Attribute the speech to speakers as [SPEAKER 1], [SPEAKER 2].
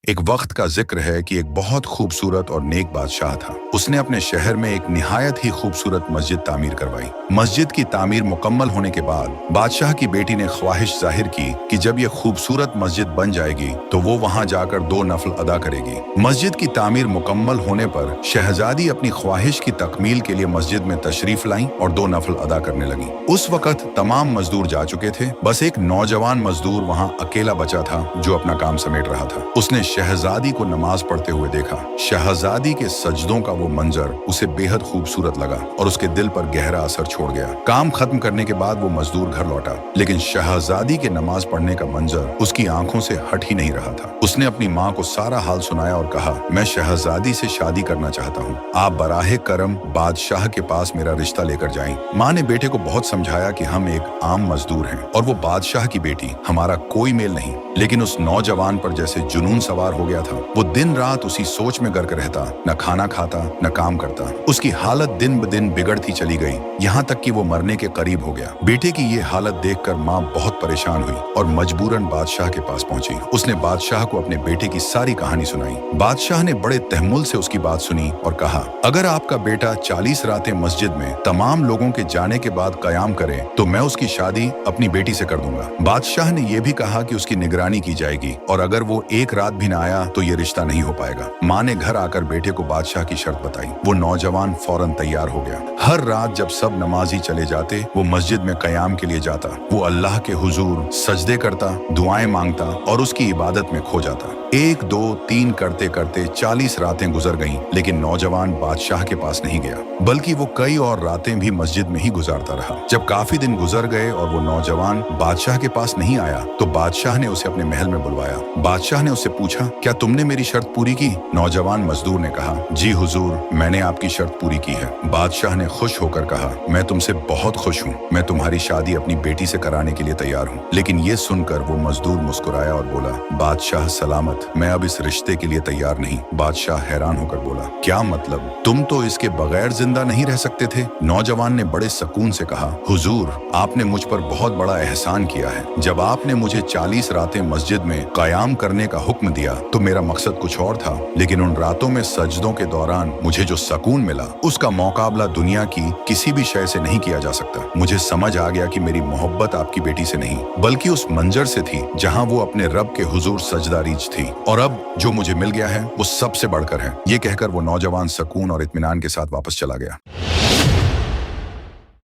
[SPEAKER 1] ایک وقت کا ذکر ہے کہ ایک بہت خوبصورت اور نیک بادشاہ تھا۔ اس نے اپنے شہر میں ایک نہایت ہی خوبصورت مسجد تعمیر کروائی۔ مسجد کی تعمیر مکمل ہونے کے بعد بادشاہ کی بیٹی نے خواہش ظاہر کی کہ جب یہ خوبصورت مسجد بن جائے گی تو وہ وہاں جا کر 2 نفل ادا کرے گی۔ مسجد کی تعمیر مکمل ہونے پر شہزادی اپنی خواہش کی تکمیل کے لیے مسجد میں تشریف لائیں اور 2 نفل ادا کرنے لگیں۔ اس وقت تمام مزدور جا چکے تھے، بس ایک نوجوان مزدور وہاں اکیلا بچا تھا جو اپنا کام سمیٹ رہا تھا۔ اس نے شہزادی کو نماز پڑھتے ہوئے دیکھا۔ شہزادی کے سجدوں کا وہ منظر اسے بے حد خوبصورت لگا اور اس کے دل پر گہرا اثر چھوڑ گیا۔ کام ختم کرنے کے بعد وہ مزدور گھر لوٹا، لیکن شہزادی کے نماز پڑھنے کا منظر اس کی آنکھوں سے ہٹ ہی نہیں رہا تھا۔ اس نے اپنی ماں کو سارا حال سنایا اور کہا، میں شہزادی سے شادی کرنا چاہتا ہوں، آپ براہ کرم بادشاہ کے پاس میرا رشتہ لے کر جائیں۔ ماں نے بیٹے کو بہت سمجھایا کہ ہم ایک عام مزدور ہیں اور وہ بادشاہ کی بیٹی، ہمارا کوئی میل نہیں، لیکن اس نوجوان پر جیسے جنون سوار ہو گیا تھا۔ وہ دن رات اسی سوچ میں غرق رہتا، نہ کھانا کھاتا نہ کام کرتا۔ اس کی حالت دن بدن بگڑتی چلی گئی، یہاں تک کہ وہ مرنے کے قریب ہو گیا۔ بیٹے کی یہ حالت دیکھ کر ماں بہت پریشان ہوئی اور مجبوراً بادشاہ کے پاس پہنچی۔ اس نے بادشاہ کو اپنے بیٹے کی ساری کہانی سنائی۔ بادشاہ نے بڑے تحمل سے اس کی بات سنی اور کہا، اگر آپ کا بیٹا 40 راتیں مسجد میں تمام لوگوں کے جانے کے بعد قیام کرے تو میں اس کی شادی اپنی بیٹی سے کر دوں گا۔ بادشاہ نے یہ بھی کہا کہ اس کی نگرانی کی جائے گی اور اگر وہ ایک رات بھی نہ آیا تو یہ رشتہ نہیں ہو پائے گا۔ ماں نے گھر آ کر بیٹے کو بادشاہ کی شرط بتائی۔ وہ نوجوان فوراً تیار ہو گیا۔ ہر رات جب سب نمازی چلے جاتے وہ مسجد میں قیام کے لیے جاتا۔ وہ اللہ کے حضور سجدے کرتا، دعائیں مانگتا اور اس کی عبادت میں کھو جاتا۔ 1 2 3 کرتے کرتے 40 راتیں گزر گئیں، لیکن نوجوان بادشاہ کے پاس نہیں گیا، بلکہ وہ کئی اور راتیں بھی مسجد میں ہی گزارتا رہا۔ جب کافی دن گزر گئے اور وہ نوجوان بادشاہ کے پاس نہیں آیا تو بادشاہ نے اسے اپنے محل میں بلوایا۔ بادشاہ نے اس سے پوچھا، کیا تم نے میری شرط پوری کی؟ نوجوان مزدور نے کہا، جی حضور، میں نے آپ کی شرط پوری کی ہے۔ بادشاہ نے خوش ہو کر کہا، میں تم سے بہت خوش ہوں، میں تمہاری شادی اپنی بیٹی سے کرانے کے لیے تیار ہوں۔ لیکن یہ سن کر وہ مزدور مسکرایا اور بولا، بادشاہ سلامت، میں اب اس رشتے کے لیے تیار نہیں۔ بادشاہ حیران ہو کر بولا، کیا مطلب؟ تم تو اس کے بغیر زندہ نہیں رہ سکتے تھے؟ نوجوان نے بڑے سکون سے کہا، حضور، آپ نے مجھ پر بہت بڑا احسان کیا ہے۔ جب آپ نے مجھے 40 راتیں مسجد میں قیام کرنے کا حکم دیا تو میرا مقصد کچھ اور تھا، لیکن ان راتوں میں سجدوں کے دوران مجھے جو سکون ملا اس کا مقابلہ دنیا کی کسی بھی شے سے نہیں کیا جا سکتا۔ مجھے سمجھ آ گیا کہ میری محبت آپ کی بیٹی سے نہیں بلکہ اس منظر سے تھی جہاں وہ اپنے رب کے حضور سجدہ ریز تھی، اور اب جو مجھے مل گیا ہے وہ سب سے بڑھ کر ہے۔ یہ کہہ کر وہ نوجوان سکون اور اطمینان کے ساتھ واپس چلا گیا۔